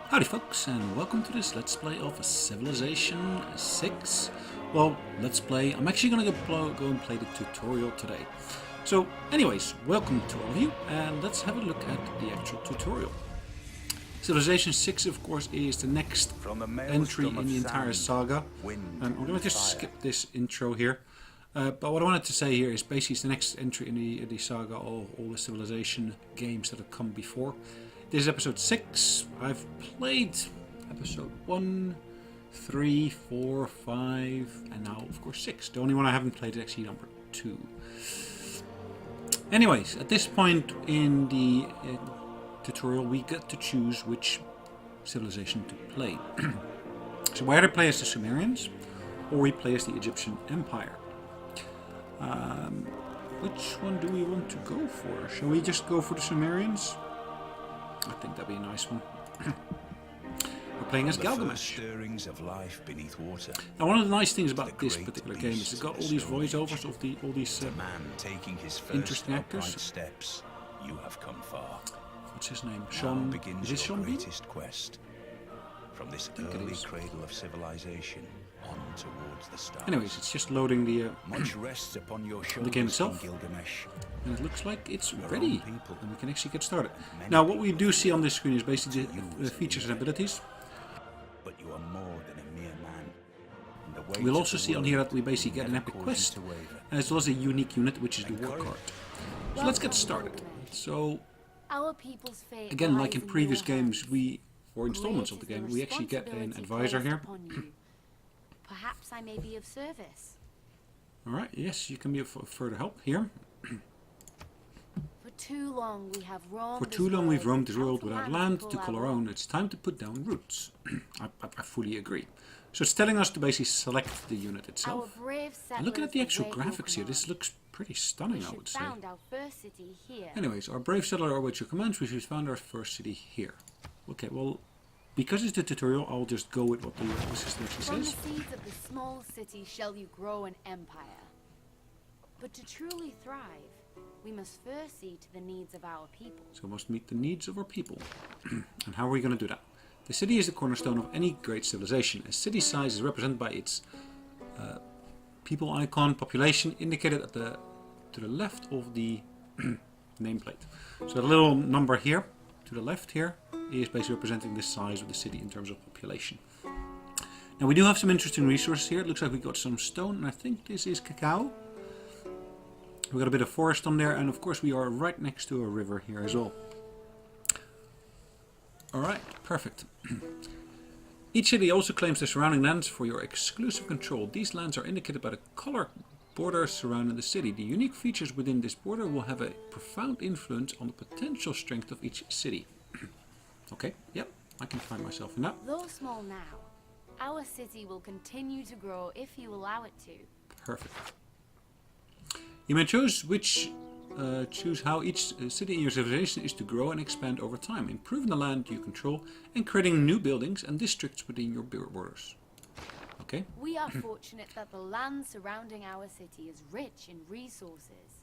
Howdy folks, and welcome to this Let's Play of Civilization 6. Well, Let's Play. I'm actually going to go and play the tutorial today. So, anyways, welcome to all of you, and let's have a look at the actual tutorial. Civilization 6, of course, is the next entry in the entire saga. I'm going to just skip this intro here. But what I wanted to say here is basically it's the next entry in the saga of all the Civilization games that have come before. This is episode 6. I've played episode 1, 3, 4, 5, and now, of course, 6. The only one I haven't played is actually number 2. Anyways, at this point in the tutorial, we get to choose which civilization to play. So we either play as the Sumerians, or we play as the Egyptian Empire. Which one do we want to go for? Shall we just go for the Sumerians? I think that'd be a nice one. We're playing as Gilgamesh. Of life beneath water. Now, one of the nice things about this particular game is it's got all these voiceovers of all these interesting actors. Steps, you have come far. What's his name? Sean. Is it Sean? Greatest quest from this early cradle of civilization on towards the stars. Anyways, it's just loading the much rests upon your the game itself. Gilgamesh. And it looks like it's ready, and we can actually get started. Now, what we do see on this screen is basically the features and abilities. But you are more than a mere man. We'll also see on here that we basically get an epic quest, as well as a unique unit, which is the war card. So let's get started. So, again, like in previous games, for installments of the game, we actually get an advisor here. Perhaps I may be of service. Alright, yes, you can be of further help here. For too long we've roamed this world without land to call our own. It's time to put down roots. I fully agree. So it's telling us to basically select the unit itself. And looking at the actual graphics here, this looks pretty stunning, I would say. Anyways, our brave settler awaits your commands. We should found our first city here. Okay, well, because it's the tutorial, I'll just go with what the system actually says. From the seeds of the small city shall you grow an empire. But to truly thrive, we must first see to the needs of our people. So we must meet the needs of our people. And how are we going to do that? The city is the cornerstone of any great civilization. A city size is represented by its people icon, population, indicated at to the left of the nameplate. So the little number here, to the left here, is basically representing the size of the city in terms of population. Now we do have some interesting resources here. It looks like we got some stone, and I think this is cacao. We got a bit of forest on there, and of course we are right next to a river here as well. Alright, perfect. Each city also claims the surrounding lands for your exclusive control. These lands are indicated by the color border surrounding the city. The unique features within this border will have a profound influence on the potential strength of each city. Okay, yep, I can find myself in that. Though small now, our city will continue to grow if you allow it to. Perfect. You may choose how each city in your civilization is to grow and expand over time, improving the land you control and creating new buildings and districts within your borders. Okay. We are fortunate that the land surrounding our city is rich in resources.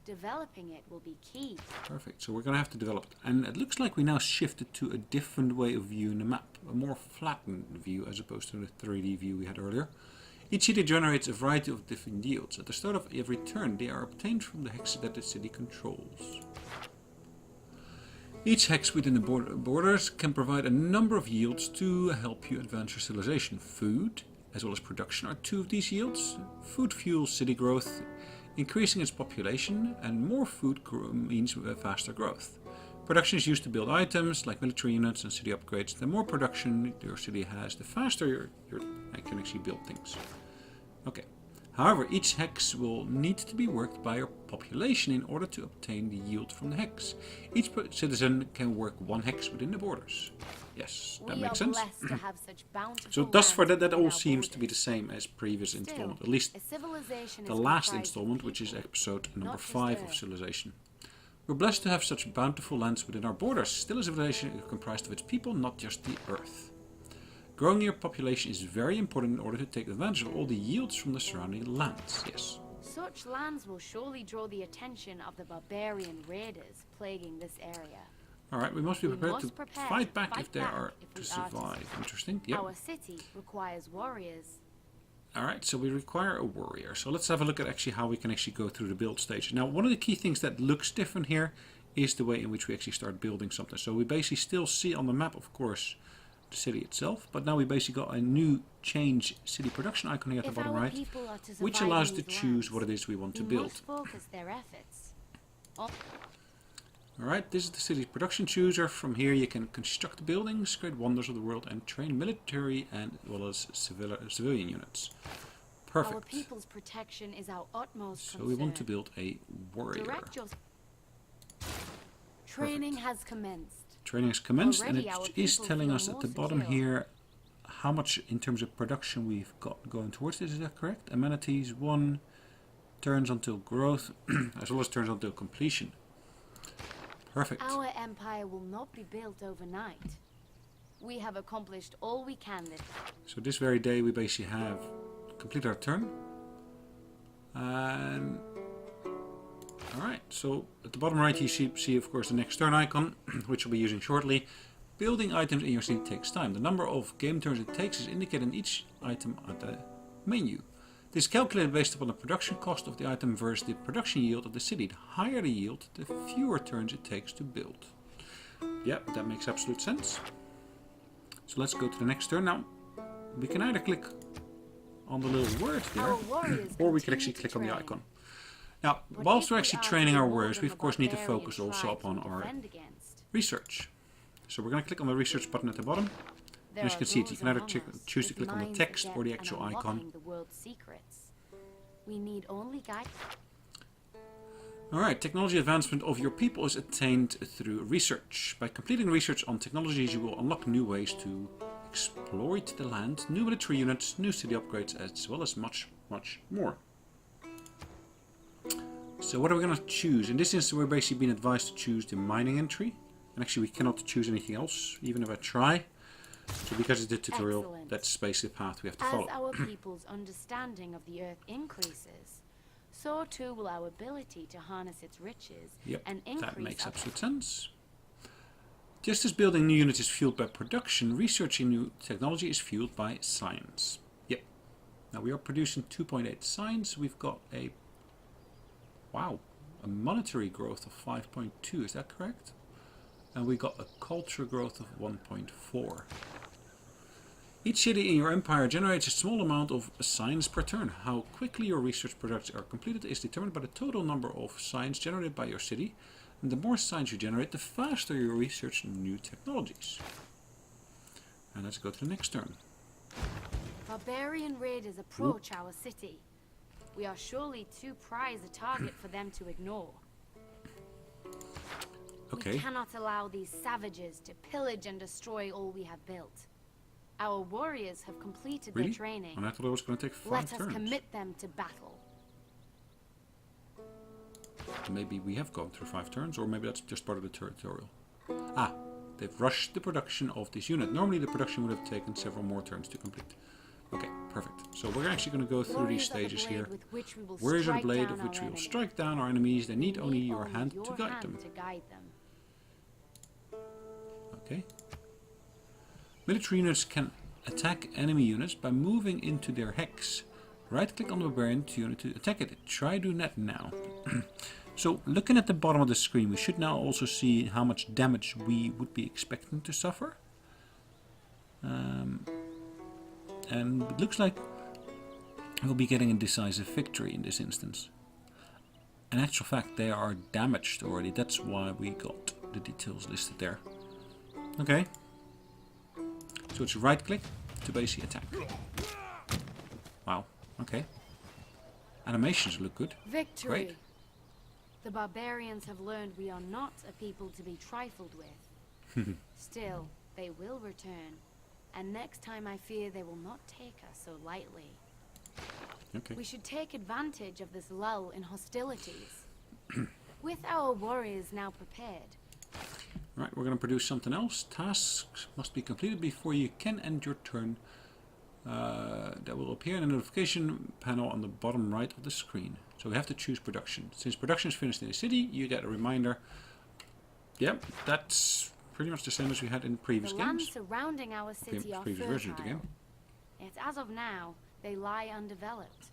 Developing it will be key. Perfect. So we're going to have to develop it. And it looks like we now shifted to a different way of viewing the map. A more flattened view as opposed to the 3D view we had earlier. Each city generates a variety of different yields. At the start of every turn, they are obtained from the hex that the city controls. Each hex within the borders can provide a number of yields to help you advance your civilization. Food, as well as production, are two of these yields. Food fuels city growth, increasing its population, and more food means faster growth. Production is used to build items like military units and city upgrades. The more production your city has, the faster you can actually build things. Okay. However, each hex will need to be worked by your population in order to obtain the yield from the hex. Each citizen can work one hex within the borders. Yes, that makes sense. So thus far that all seems to be the same as previous installment. At least the last installment, which is episode number 5 of Civilization. We're blessed to have such bountiful lands within our borders. Still, a civilization is comprised of its people, not just the earth. Growing your population is very important in order to take advantage of all the yields from the surrounding lands. Yes. Such lands will surely draw the attention of the barbarian raiders plaguing this area. Alright, we must be We prepared must to prepare fight to back fight if they back are if to we are to survive. Interesting. Yep. Our city requires warriors. Alright, so we require a warrior. So let's have a look at actually how we can actually go through the build stage. Now, one of the key things that looks different here is the way in which we actually start building something. So we basically still see on the map, of course, the city itself, but now we basically got a new change city production icon here at the bottom right, which allows us to choose what it is we want to build. Focus their efforts. Alright, this is the city production chooser. From here you can construct buildings, create wonders of the world, and train military and as well as civilian units. Perfect. Our people's protection is our utmost concern. So we want to build a warrior. Training has commenced. Training has commenced, Already and our it is people telling feel us at more the bottom secure. here how much in terms of production we've got going towards this. Is that correct? Amenities 1, turns until growth, as well as turns until completion. Perfect. Our empire will not be built overnight. We have accomplished all we can this. So this very day we basically have completed our turn. And alright, so at the bottom right you see of course the next turn icon, which we'll be using shortly. Building items in your city takes time. The number of game turns it takes is indicated in each item at the menu. This is calculated based upon the production cost of the item versus the production yield of the city. The higher the yield, the fewer turns it takes to build. Yep, that makes absolute sense. So let's go to the next turn now. We can either click on the little word there, or we can actually click on the icon. Now, whilst we're actually training our warriors, we of course need to focus also upon our research. So we're going to click on the research button at the bottom. And as you can see, you can either choose to click on the text or the actual icon. We need only guide. Alright, technology advancement of your people is attained through research. By completing research on technologies, you will unlock new ways to exploit the land, new military units, new city upgrades, as well as much, much more. So what are we going to choose? In this instance, we're basically being advised to choose the mining entry. And actually, we cannot choose anything else, even if I try. So because it's the tutorial, Excellent. That's basically the path we have to follow. As our people's understanding of the earth increases, so too will our ability to harness its riches and increase. That makes absolute sense. Just as building new units is fueled by production, researching new technology is fueled by science. Yep. Now we are producing 2.8 science. We've got a monetary growth of 5.2. Is that correct? And we got a culture growth of 1.4. Each city in your empire generates a small amount of science per turn. How quickly your research projects are completed is determined by the total number of science generated by your city. And the more science you generate, the faster you research new technologies. And let's go to the next turn. Barbarian raiders approach our city. We are surely too prized a target for them to ignore. Okay. We cannot allow these savages to pillage and destroy all we have built. Our warriors have completed their training. And I thought it was going to take 5 Let turns. us commit them to battle. Maybe we have gone through 5 turns, or maybe that's just part of the tutorial. Ah, they've rushed the production of this unit. Normally the production would have taken several more turns to complete. Okay, perfect. So we're actually going to go through these stages here. Warriors are the blade with which we will strike down our enemies. They need only your hand to guide them. Okay. Military units can attack enemy units by moving into their hex. Right click on the barbarian unit to attack it. Try doing that now. So looking at the bottom of the screen, we should now also see how much damage we would be expecting to suffer. And it looks like we'll be getting a decisive victory in this instance. In actual fact, they are damaged already. That's why we got the details listed there. Okay. So it's right click to basically attack. Wow. Okay. Animations look good. Victory. Great. The barbarians have learned we are not a people to be trifled with. Still, they will return. And next time I fear they will not take us so lightly. Okay. We should take advantage of this lull in hostilities. With our warriors now prepared. Right, we're going to produce something else. Tasks must be completed before you can end your turn. That will appear in the notification panel on the bottom right of the screen. So we have to choose production. Since production is finished in the city, you get a reminder Yep, that's pretty much the same as we had in previous The lands games. surrounding our Okay, city are previous version of the fertile. game. Yet as of now, they lie undeveloped.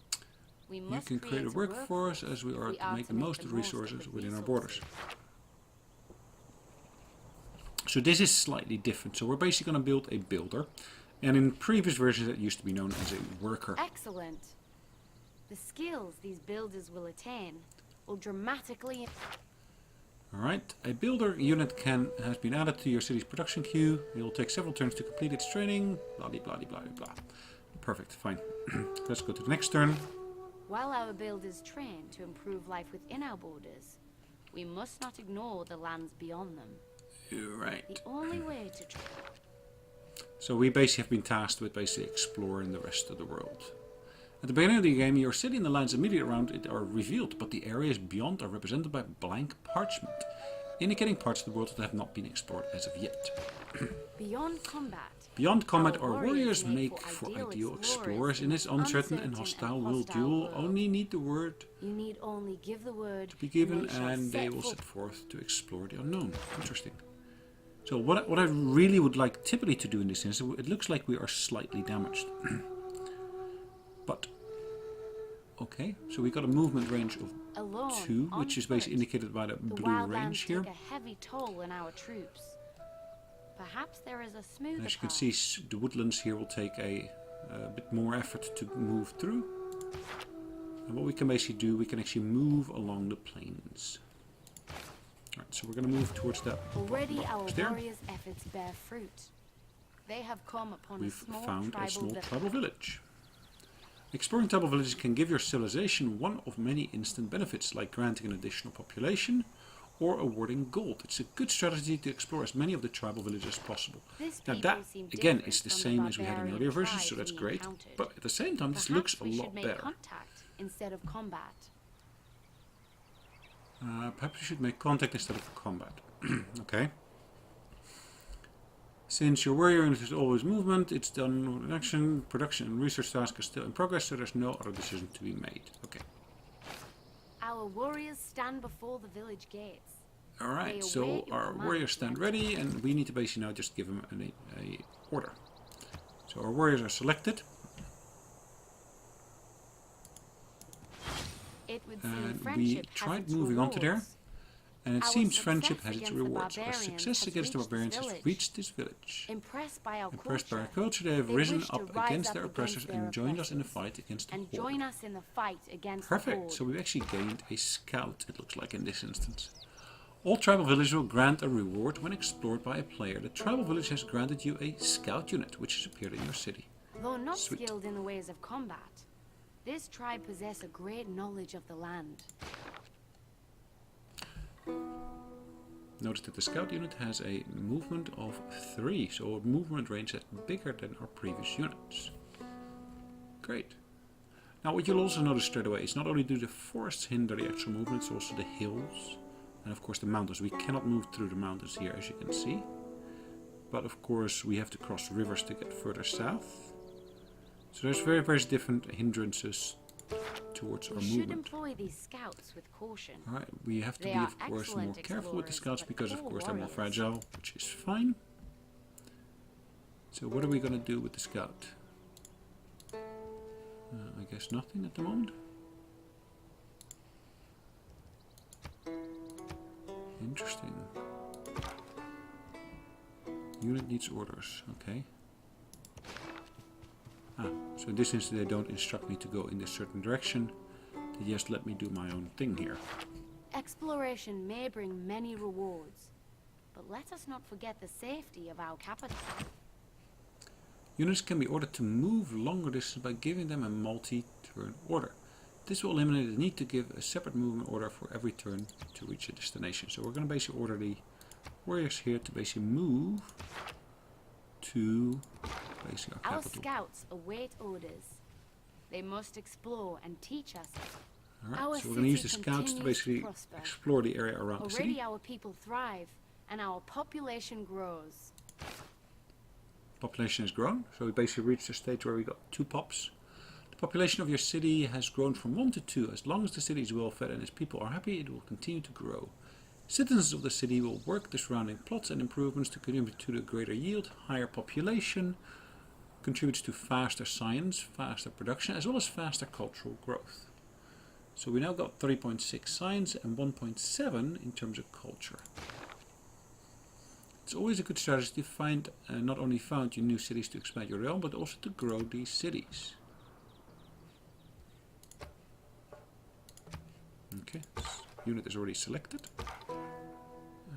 We You must can create a workforce as we if are to make the most of the resources within our borders. So this is slightly different. So we're basically going to build a builder. And in previous versions it used to be known as a worker. Excellent. The skills these builders will attain will dramatically... Alright, a builder unit has been added to your city's production queue. It will take several turns to complete its training. Blah blah blah blah blah. Perfect, fine. Let's go to the next turn. While our builders train to improve life within our borders, we must not ignore the lands beyond them. Right. The only way to... So we basically have been tasked with basically exploring the rest of the world. At the beginning of the game, your city and the lands immediately around it are revealed, but the areas beyond are represented by blank parchment, indicating parts of the world that have not been explored as of yet. Beyond combat. Beyond combat, Our our warriors make for ideal explorers in this uncertain and hostile world. You will only need the word You need only give the word to be given, shall and they set will forth. set forth to explore the unknown. Interesting. So what I really would like typically to do in this instance, it looks like we are slightly damaged. But, okay, so we got a movement range of Alone, 2, which on is basically foot, indicated by the the blue wild range lands here. take a heavy toll on our troops. Perhaps there is a smoother And as you can path. see, the woodlands here will take a bit more effort to move through. And what we can basically do, we can actually move along the plains. Alright, so we're going to move towards that Already our box there. warriors' efforts bear fruit. They have come upon We've a small found a tribal small village. tribal village. Exploring tribal villages can give your civilization one of many instant benefits, like granting an additional population or awarding gold. It's a good strategy to explore as many of the tribal villages as possible. This Now people that, seem again, different is the from same as we had in barbarian earlier versions, so tribes that's we great. encountered. But at the same time, this Perhaps looks a we lot should make better. contact instead of combat. Perhaps we should make contact instead of combat. Okay. Since your warrior unit is always movement, it's done with action. Production and research tasks are still in progress, so there's no other decision to be made. Okay. Our warriors stand before the village gates. Alright, They so await your our command warriors to stand enter. ready, and we need to basically now just give them a order. So our warriors are selected, It would seem and we friendship has tried its moving on to there. rewards. And it Our seems success friendship has its against the rewards. Our barbarians success has against the reached this barbarians has village. reached this village. Impressed by our Impressed by our culture, culture, they have they risen wish to up rise against up their against oppressors their and joined us in the oppressors fight against the and horde. join us in the fight against the Perfect, horde. so we've actually gained a scout, it looks like in this instance. All tribal villages will grant a reward when explored by a player. The tribal village has granted you a scout unit, which has appeared in your city. Though not Sweet. skilled in the ways of combat, this tribe possess a great knowledge of the land. Notice that the scout unit has a movement of 3, so a movement range that's bigger than our previous units. Great. Now what you'll also notice straight away is not only do the forests hinder the actual movement, it's also the hills and of course the mountains. We cannot move through the mountains here, as you can see. But of course we have to cross rivers to get further south. So there's various different hindrances towards our We should movement. employ these scouts with caution. Alright, we have to They be are of course more excellent careful with the explorers, scouts but because of poor course they're more warriors. fragile, which is fine. So what are we going to do with the scout? I guess nothing at the moment. Interesting. Unit needs orders, okay. So in this instance they don't instruct me to go in this certain direction. They just let me do my own thing here. Exploration may bring many rewards, but let us not forget the safety of our capital. Units can be ordered to move longer distance by giving them a multi-turn order. This will eliminate the need to give a separate movement order for every turn to reach a destination. So we're going to basically order the warriors here to basically move to basically our Our capital. scouts await orders. They must explore and teach us. our Alright, so we're going to use the city scouts to continues to basically prosper. explore the area around the city. Already our people thrive, and our population grows. Population has grown, so we basically reached a stage where we got 2 pops. The population of your city has grown from 1 to 2. As long as the city is well fed and its people are happy, it will continue to grow. Citizens of the city will work the surrounding plots and improvements to contribute to the greater yield. Higher population contributes to faster science, faster production, as well as faster cultural growth. So we now got 3.6 science and 1.7 in terms of culture. It's always a good strategy to find, not only found your new cities to expand your realm, but also to grow these cities. Okay, this unit is already selected.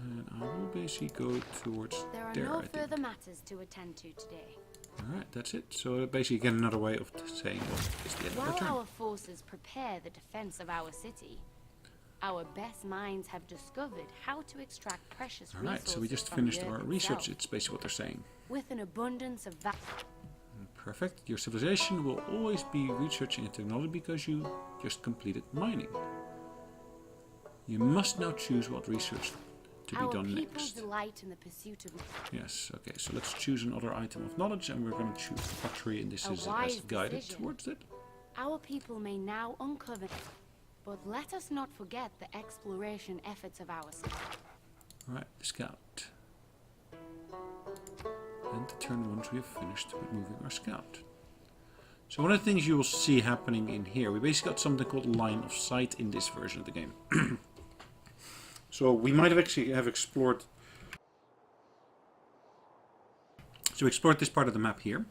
And I will basically go towards there. There are no further matters to attend to today. Alright, that's it. So basically again another way of saying what is the end of the turn. While our forces prepare the defense of our city, our best minds have discovered how to extract precious resources. Alright, so we just from finished the our earth research. itself. It's basically what they're saying. With an abundance of Perfect. Your civilization will always be researching a technology because you just completed mining. You must now choose what research to be done next. Delight in the pursuit of Yes, okay, so let's choose another item of knowledge and we're going to choose pottery, and this is as guided towards it. Our people may now uncover, but let us not forget the exploration efforts of our city. Alright, the scout. And to turn once we have finished with moving our scout. So one of the things you will see happening in here, we basically got something called line of sight in this version of the game. So we might have actually explored. So we explored this part of the map here.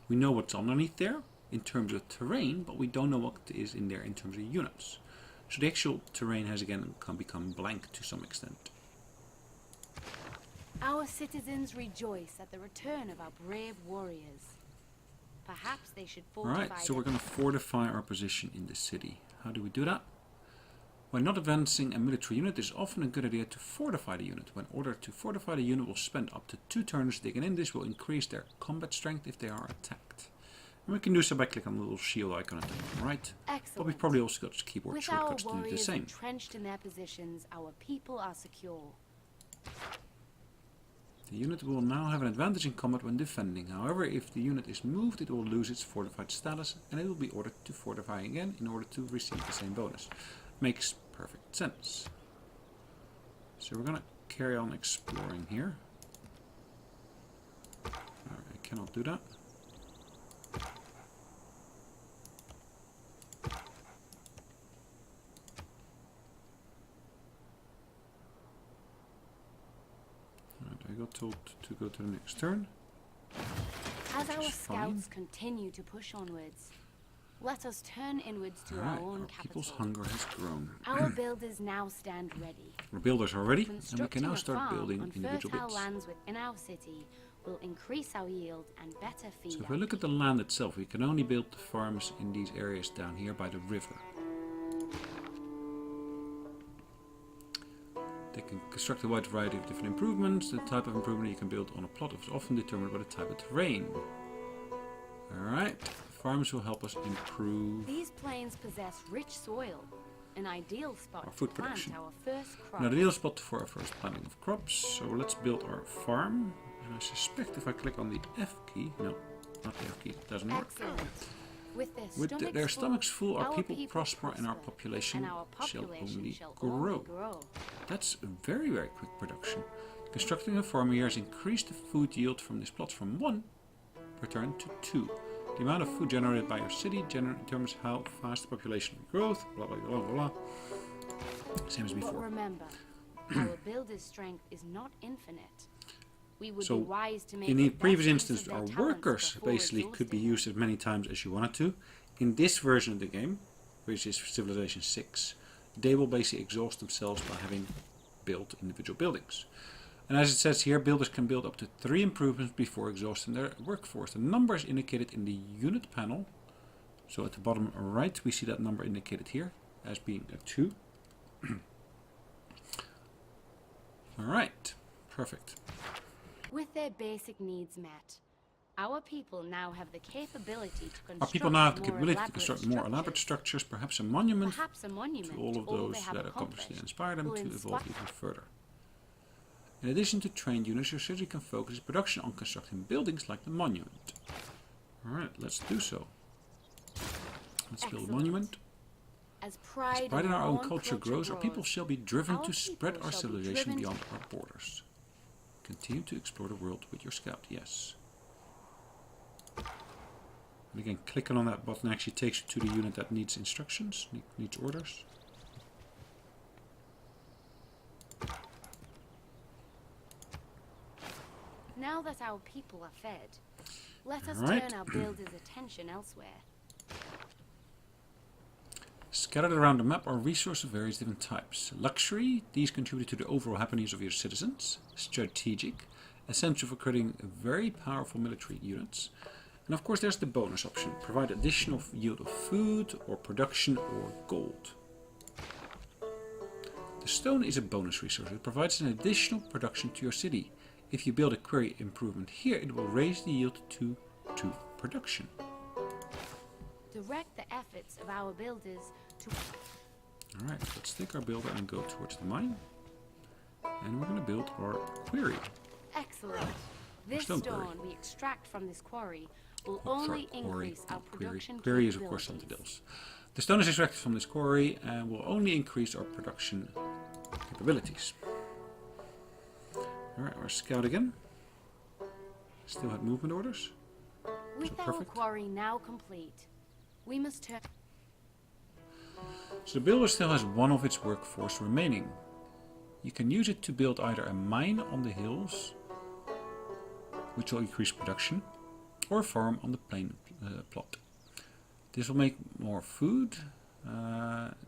We know what's underneath there in terms of terrain, but we don't know what is in there in terms of units. So the actual terrain has again become blank to some extent. Our citizens rejoice at the return of our brave warriors. Perhaps they should fortify. Alright, so we're going to fortify our position in the city. How do we do that? When not advancing a military unit, it is often a good idea to fortify the unit. When ordered to fortify the unit, will spend up to 2 turns digging in. This will increase their combat strength if they are attacked. And we can do so by clicking on the little shield icon at the bottom right. Excellent. But we've probably also got keyboard With shortcuts our to do the warriors same. entrenched in their positions, our people are secure. The unit will now have an advantage in combat when defending. However, if the unit is moved, it will lose its fortified status and it will be ordered to fortify again in order to receive the same bonus. Makes perfect sense. So we're gonna carry on exploring here. Alright, I cannot do that. Alright, I got told to go to the next turn. As our is fine. scouts continue to push onwards, let us turn inwards to Alright, our own our capital. people's hunger has grown. Our builders now stand ready. Our builders are ready, and we Constructing can now a start farm building on individual fertile bits. lands within our city will increase our yield and better feed. So if we look at the land itself, we can only build the farms in these areas down here by the river. They can construct a wide variety of different improvements. The type of improvement you can build on a plot is often determined by the type of terrain. Alright, farms will help us improve These plains possess rich soil, an ideal spot our food to plant production. our first crop. Now the ideal spot for our first planting of crops. So let's build our farm. And I suspect if I click on the F key, no, not the F key, it doesn't work. Excellent. With With their stomachs full, our people prosper prosper and our population, and our population shall only grow. That's a very, very quick production. Constructing a farm here has increased the food yield from this plot from 1 per turn to 2. The amount of food generated by your city determines how fast the population growth, blah blah blah blah blah. Same as But before. remember, our builder's strength is not infinite. We would So, be wise to make in the the best previous use instance, of their our talents workers before basically could be exhausting used as many times as you wanted to. In this version of the game, which is Civilization 6, they will basically exhaust themselves by having built individual buildings. And as it says here, builders can build up to 3 improvements before exhausting their workforce. The number is indicated in the unit panel. So at the bottom right, we see that number indicated here as being a 2. Alright, perfect. With their basic needs met, our people now have the capability to construct Our people now have the more capability to elaborate construct more elaborate structures. structures, perhaps a monument Perhaps a monument to all of they those have that accomplished and inspire them will to evolve inspire- even further. In addition to trained units, your city can focus its production on constructing buildings like the monument. Alright, let's do so. Let's build a Excellent. monument. As pride, As pride in our own culture grows, our people shall be driven our to spread people our shall be civilization driven beyond our borders. Continue to explore the world with your scout, yes. And again, clicking on that button actually takes you to the unit that needs instructions, needs orders. Now that our people are fed, let us Right. turn our builders' attention elsewhere. Scattered around the map are resources of various different types. Luxury, these contribute to the overall happiness of your citizens. Strategic, essential for creating very powerful military units. And of course there's the bonus option, provide additional yield of food or production or gold. The stone is a bonus resource, it provides an additional production to your city. If you build a quarry improvement here, it will raise the yield to 2 production. Direct the efforts of our builders to... Alright, let's take our builder and go towards the mine. And we're going to build our quarry. Excellent. This stone stone quarry. we extract from this quarry will Oh, only sorry, quarry, increase our not query. production Query is of course capabilities. something else. The stone is extracted from this quarry and will only increase our production capabilities. Alright, our scout again. Still had movement orders. With So our perfect. quarry now complete, we must turn... So the builder still has one of its workforce remaining. You can use it to build either a mine on the hills, which will increase production, or a farm on the plain plot. This will make more food.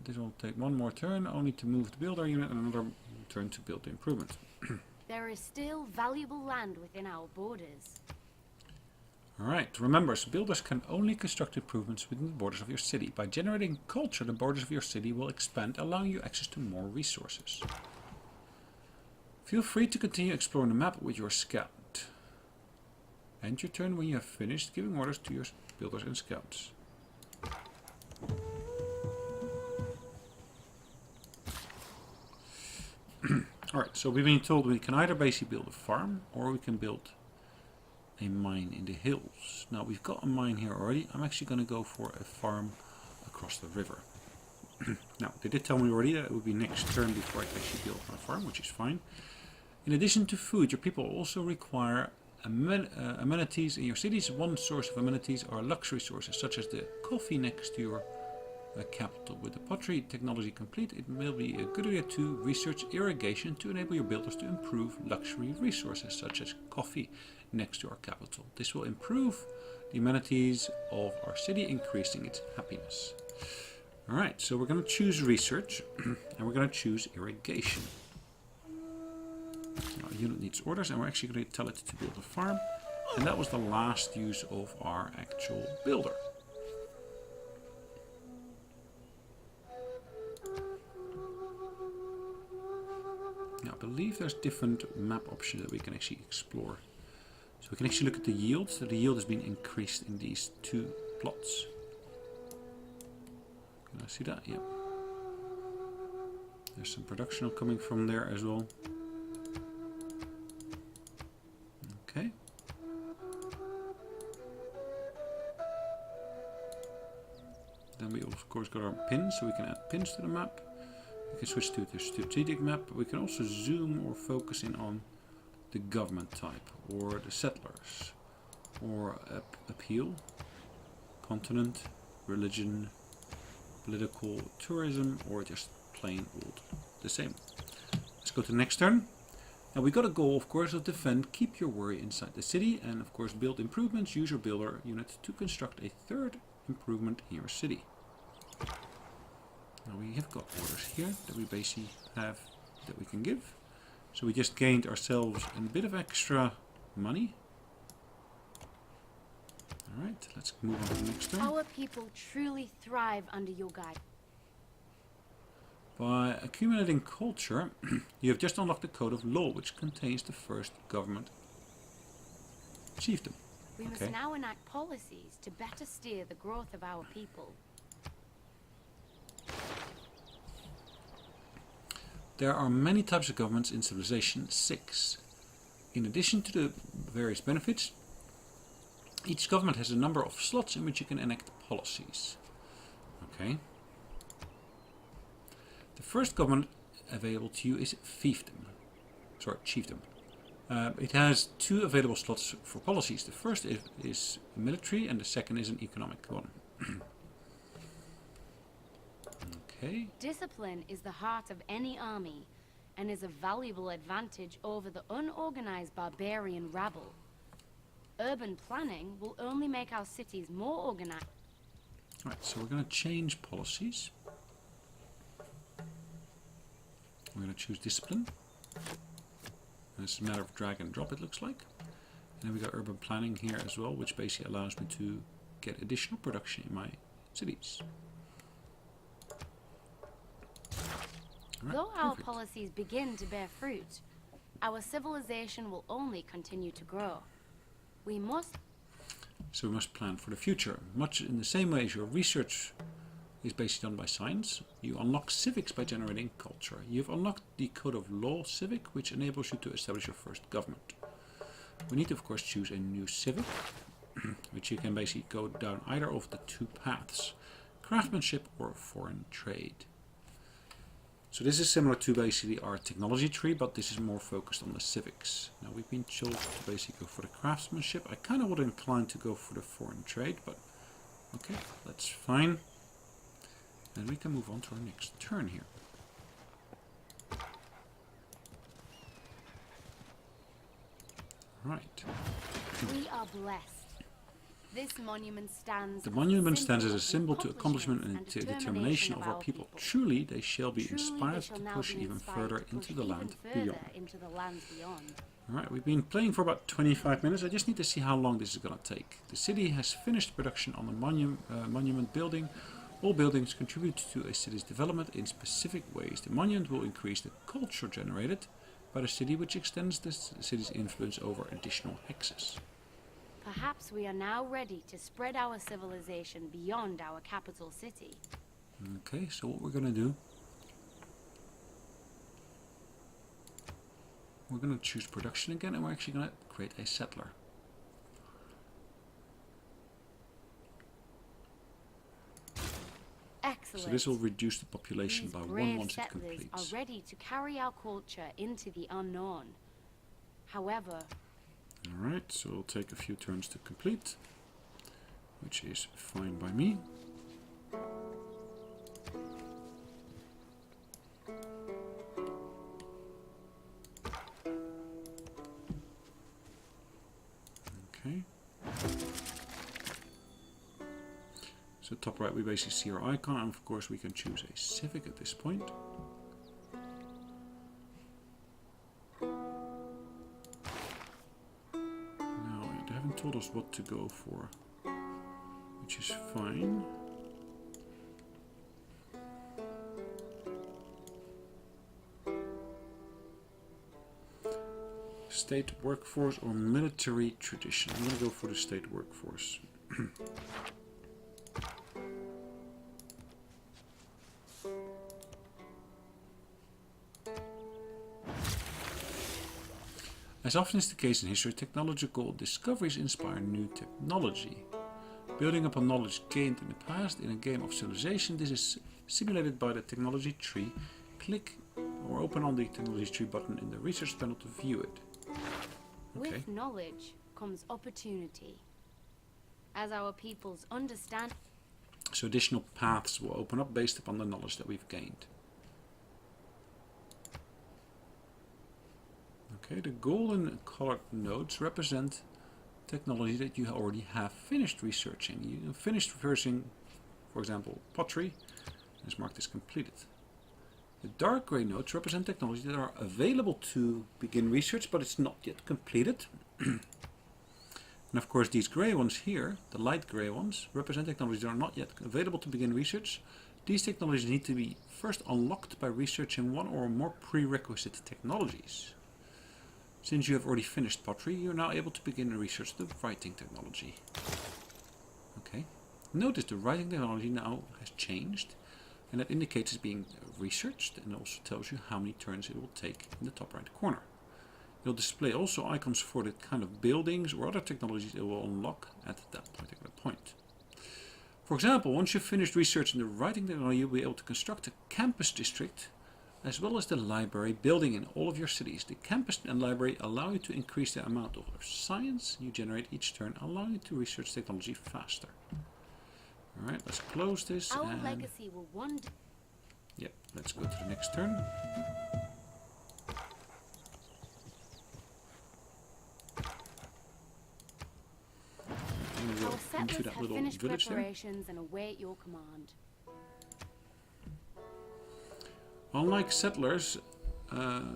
This will take one more turn only to move the builder unit and another turn to build the improvement. There is still valuable land within our borders. Alright, remember, so builders can only construct improvements within the borders of your city. By generating culture, the borders of your city will expand, allowing you access to more resources. Feel free to continue exploring the map with your scout. End your turn when you have finished giving orders to your builders and scouts. Alright, so we've been told we can either basically build a farm or we can build a mine in the hills. Now we've got a mine here already. I'm actually going to go for a farm across the river. Now they did tell me already that it would be next turn before I can actually build my farm, which is fine. In addition to food, your people also require amenities in your cities. One source of amenities are luxury sources such as the coffee next to your capital. With the pottery technology complete, it may be a good idea to research irrigation to enable your builders to improve luxury resources such as coffee next to our capital. This will improve the amenities of our city, increasing its happiness. Alright, so we're going to choose research and we're going to choose irrigation. Our unit needs orders and we're actually going to tell it to build a farm, and that was the last use of our actual builder. Now I believe there's different map options that we can actually explore. So we can actually look at the yield. So the yield has been increased in these 2 plots. Can I see that? Yep. There's some production coming from there as well. Okay. Then we of course got our pins, so we can add pins to the map. We can switch to the strategic map, but we can also zoom or focus in on the government type, or the settlers, or appeal, continent, religion, political, tourism, or just plain old the same. Let's go to the next turn. Now we got a goal, of course, of defend, keep your worry inside the city, and of course build improvements. Use your builder unit to construct a 3rd improvement in your city. Now we have got orders here that we basically have that we can give. So we just gained ourselves a bit of extra money. Alright, let's move on to the next turn. Our people truly thrive under your guidance. By accumulating culture, you have just unlocked the code of law, which contains the first government chiefdom. We must now enact policies to better steer the growth of our people. There are many types of governments in Civilization 6. In addition to the various benefits, each government has a number of slots in which you can enact policies. Okay. first government available to you is fiefdom. Sorry, chiefdom. It has 2 available slots for policies. The first is military and the second is an economic one. Okay. Discipline is the heart of any army and is a valuable advantage over the unorganized barbarian rabble. Urban planning will only make our cities more organized. Alright, so we're going to change policies. We're going to choose discipline. And it's a matter of drag and drop, it looks like. And then we got urban planning here as well, which basically allows me to get additional production in my cities. Right, Though our perfect. policies begin to bear fruit, our civilization will only continue to grow. We must... So we must plan for the future. Much in the same way as your research is basically done by science, you unlock civics by generating culture. You've unlocked the Code of Law Civic, which enables you to establish your first government. We need to, of course, choose a new civic, which you can basically go down either of the 2 paths, craftsmanship or foreign trade. So this is similar to basically our technology tree, but this is more focused on the civics. Now we've been told to basically go for the craftsmanship. I kind of would incline to go for the foreign trade, but okay, that's fine. And we can move on to our next turn here. Right. We are blessed. This monument stands... The monument stands as a symbol to accomplishment and determination of our people. Truly, they shall be inspired to push even further into the land beyond. Alright, we've been playing for about 25 minutes. I just need to see how long this is going to take. The city has finished production on the monument building. All buildings contribute to a city's development in specific ways. The monument will increase the culture generated by the city, which extends the city's influence over additional hexes. Perhaps we are now ready to spread our civilization beyond our capital city. Okay, so what we're going to do, we're going to choose production again, and we're actually going to create a settler. Excellent. So this will reduce the population These by 1 brave once it settlers completes. are ready to carry our culture into the unknown. However, Alright, so it'll take a few turns to complete, which is fine by me. Okay. So top right we basically see our icon, and of course we can choose a civic at this point. Told us what to go for, which is fine. State workforce or military tradition. I'm going to go for the state workforce. As often is the case in history, technological discoveries inspire new technology. Building upon knowledge gained in the past in a game of civilization, this is simulated by the technology tree. Click or open on the technology tree button in the research panel to view it. Okay. with knowledge comes opportunity. As our peoples understand... So additional paths will open up based upon the knowledge that we've gained. Okay, the golden colored nodes represent technology that you already have finished researching. You finished researching, for example, pottery, and it's marked as completed. The dark grey nodes represent technologies that are available to begin research, but it's not yet completed. And of course these grey ones here, the light grey ones, represent technologies that are not yet available to begin research. These technologies need to be first unlocked by researching one or more prerequisite technologies. Since you have already finished pottery, you are now able to begin to research the writing technology. Okay. Notice the writing technology now has changed, and that indicates it's being researched, and also tells you how many turns it will take in the top right corner. It will display also icons for the kind of buildings or other technologies it will unlock at that particular point. For example, once you've finished researching the writing technology, you'll be able to construct a campus district as well as the library building in all of your cities. The campus and library allow you to increase the amount of science you generate each turn, allowing you to research technology faster. Alright, let's close this. Our and legacy will one day... Yep, let's go to the next turn. I'm going to Our go into settlers that have little finished village there. preparations and await your command. Unlike settlers,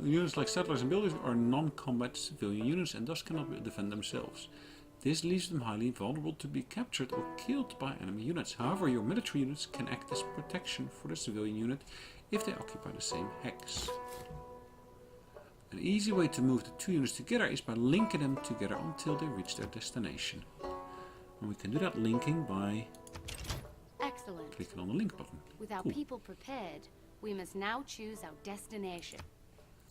units like settlers and builders are non-combat civilian units and thus cannot defend themselves. This leaves them highly vulnerable to be captured or killed by enemy units. However, your military units can act as protection for the civilian unit if they occupy the same hex. An easy way to move the two units together is by linking them together until they reach their destination. And we can do that linking by Excellent. clicking on the link button. With our Cool. people prepared, we must now choose our destination.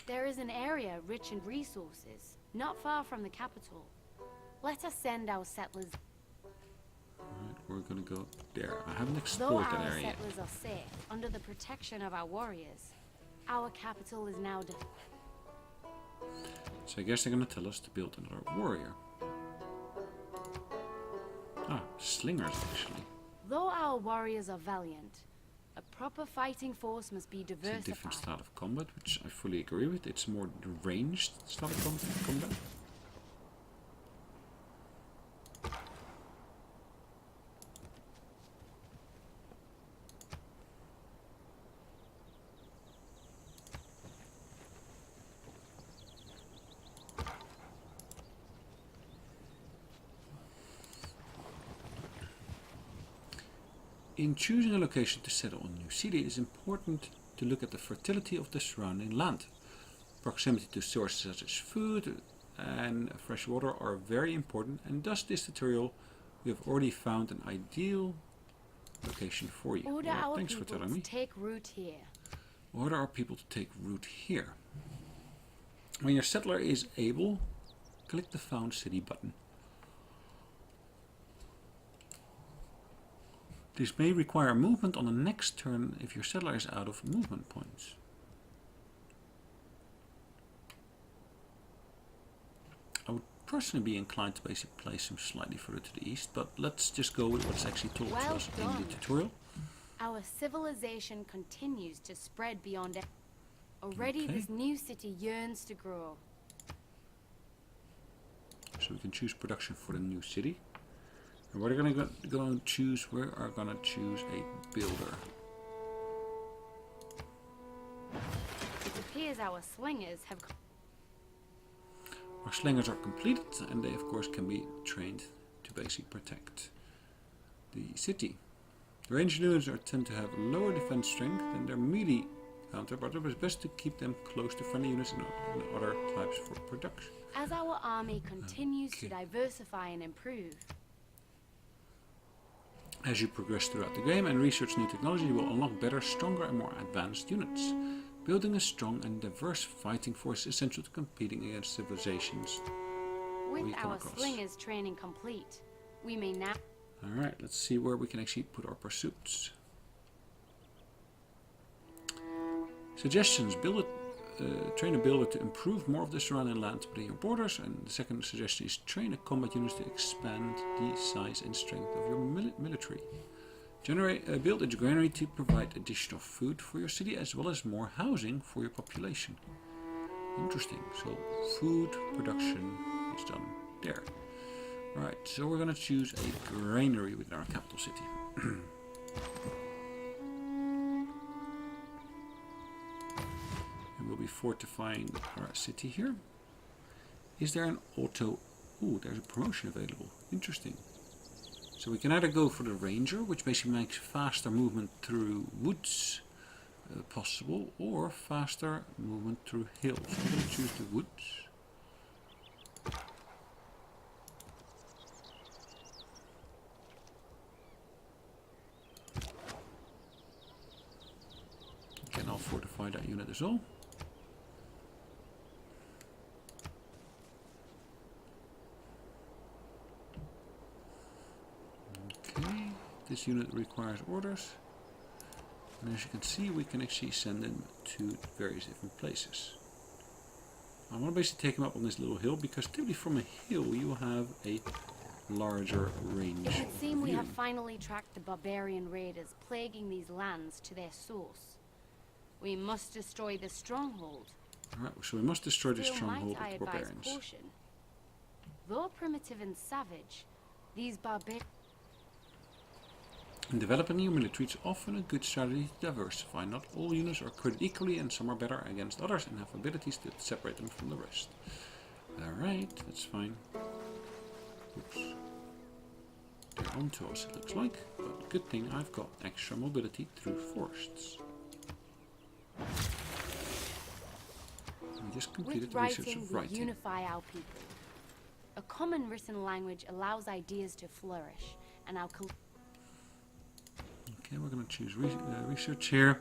There is an area rich in resources, not far from the capital. Let us send our settlers. Alright, we're gonna go there. I haven't Though explored that our area yet. settlers are safe under the protection of our warriors, our capital is now So I guess they're gonna tell us to build another warrior. Ah, slingers actually. Though our warriors are valiant, a proper fighting force must be It's a diversified. different style of combat, which I fully agree with. It's more ranged style of combat. In choosing a location to settle a new city, it is important to look at the fertility of the surrounding land. Proximity to sources such as food and fresh water are very important, and thus this tutorial we have already found an ideal location for you. Order Well, our thanks for people telling to me. take root here. Order our people to take root here. When your settler is able, click the Found City button. This may require movement on the next turn if your settler is out of movement points. I would personally be inclined to basically place him slightly further to the east, but let's just go with what's actually told to Well us in done. the tutorial. Our civilization continues to spread beyond it. Already Okay. this new city yearns to grow. So we can choose production for the new city. And we're going to choose, we are going to choose a builder. It appears our slingers have... Our slingers are completed and they of course can be trained to basically protect the city. The ranged units tend to have lower defense strength than their melee counterpart, but it's best to keep them close to friendly units and other types for production. As our army continues to Okay. diversify and improve, As you progress throughout the game and research new technology, you will unlock better, stronger and more advanced units. Building a strong and diverse fighting force is essential to competing against civilizations. with We come our across. slingers training complete, we may now... Alright, let's see where we can actually put our pursuits. Suggestions. Train a builder to improve more of the surrounding land within your borders. And the second suggestion is train a combat unit to expand the size and strength of your military. Build a granary to provide additional food for your city as well as more housing for your population. Interesting. So food production is done there. Right, so we're going to choose a granary within our capital city. And we'll be fortifying our city here. Is there an auto... Ooh, there's a promotion available. Interesting. So we can either go for the ranger, which basically makes faster movement through woods possible, or faster movement through hills. I'm going to choose the woods. Again, I'll fortify that unit as well. Okay, this unit requires orders. And as you can see, we can actually send them to various different places. I want to basically take them up on this little hill, because typically from a hill you have a larger range. It would seem of we have view. finally tracked the barbarian raiders plaguing these lands to their source. We must destroy the stronghold. Alright, so we must destroy the Still stronghold might I of the advise barbarians. caution. Though primitive and savage, these barbarians... In developing new military, it's often a good strategy to diversify. Not all units are created equally, and some are better against others and have abilities that separate them from the rest. Alright, that's fine. Oops. They're on to us, it looks like. But good thing I've got extra mobility through forests. We just completed With the research writing, of we writing. unify our people. A common written language allows ideas to flourish, and our Okay, we're going to choose research here.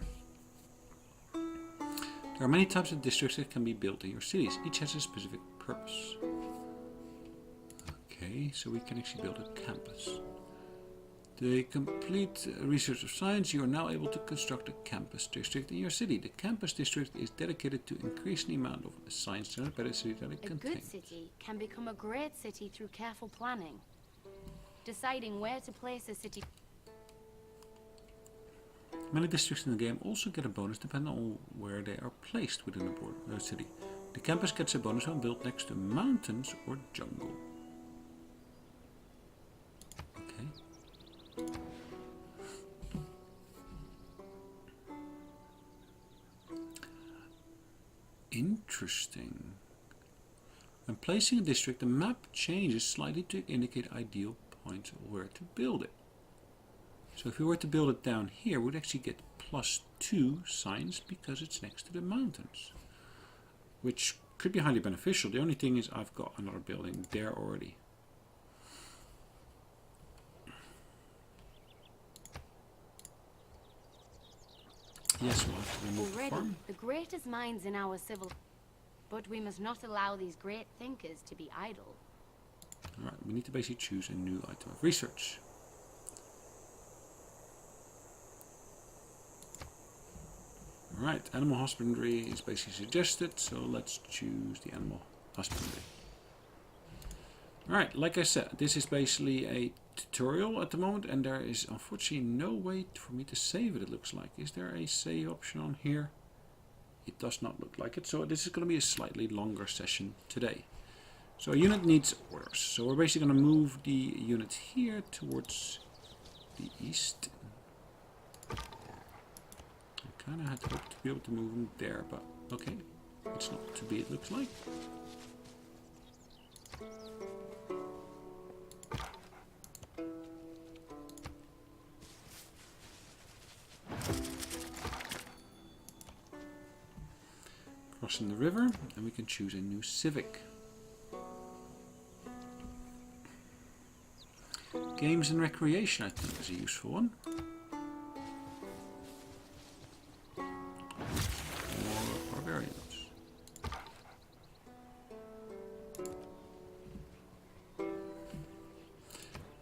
There are many types of districts that can be built in your cities. Each has a specific purpose. Okay, so we can actually build a campus. The complete research of science, you are now able to construct a campus district in your city. The campus district is dedicated to increasing the amount of science centered by the city that it A contains. good city can become a great city through careful planning. Deciding where to place a city... Many districts in the game also get a bonus depending on where they are placed within a city. The campus gets a bonus when built next to mountains or jungle. Okay. Interesting. When placing a district, the map changes slightly to indicate ideal points where to build it. So if we were to build it down here, we'd actually get +2 science because it's next to the mountains, which could be highly beneficial. The only thing is I've got another building there already. Yes, we'll have to remove the Already, farm. the greatest minds in our civil... But we must not allow these great thinkers to be idle. Alright, we need to basically choose a new item of research. Alright, animal husbandry is basically suggested, so let's choose the animal husbandry. Alright, like I said, this is basically a tutorial at the moment, and there is unfortunately no way for me to save it, it looks like. Is there a save option on here? It does not look like it, so this is going to be a slightly longer session today. So a unit needs orders, so we're basically going to move the unit here towards the east. I kind of had hoped to be able to move them there, but okay, it's not to be, it looks like. Crossing the river, and we can choose a new civic. Games and recreation, I think, is a useful one. Or barbarians.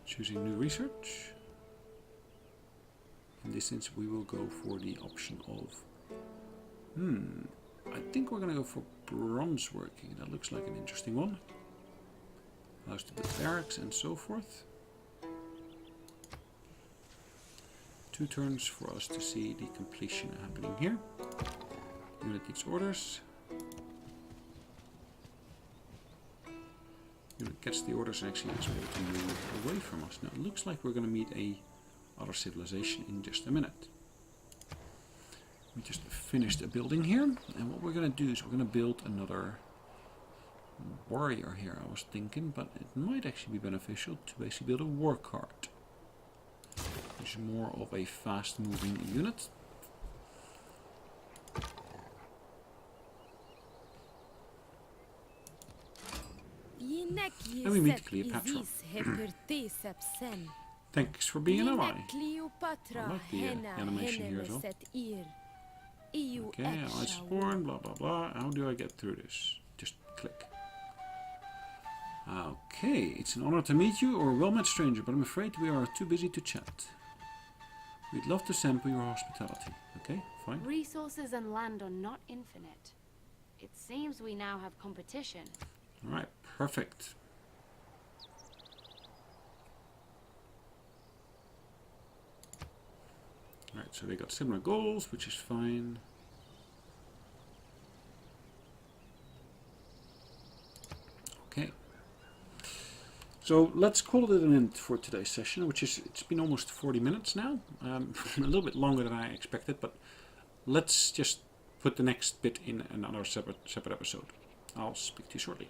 Choosing new research. In this instance, we will go for the option of I think we're going to go for bronze working. That looks like an interesting one. Allows to build barracks and so forth. 2 turns for us to see the completion happening here. Unit needs orders. Unit gets the orders and actually is able to move away from us. Now it looks like we're going to meet other civilization in just a minute. We just finished a building here, and what we're going to do is we're going to build another warrior here, I was thinking, but it might actually be beneficial to basically build a war cart, which is more of a fast moving unit. And we meet Cleopatra. Thanks for being an ally. I like the animation here as well. Okay, I spawn, blah blah blah. How do I get through this? Just click. Okay, it's an honor to meet you, or a well-met stranger, but I'm afraid we are too busy to chat. We'd love to sample your hospitality. Okay, fine. Resources and land are not infinite. It seems we now have competition. Alright, perfect. Alright, so they got similar goals, which is fine. Okay. So let's call it an end for today's session, which is, it's been almost 40 minutes now. A little bit longer than I expected, but let's just put the next bit in another separate episode. I'll speak to you shortly.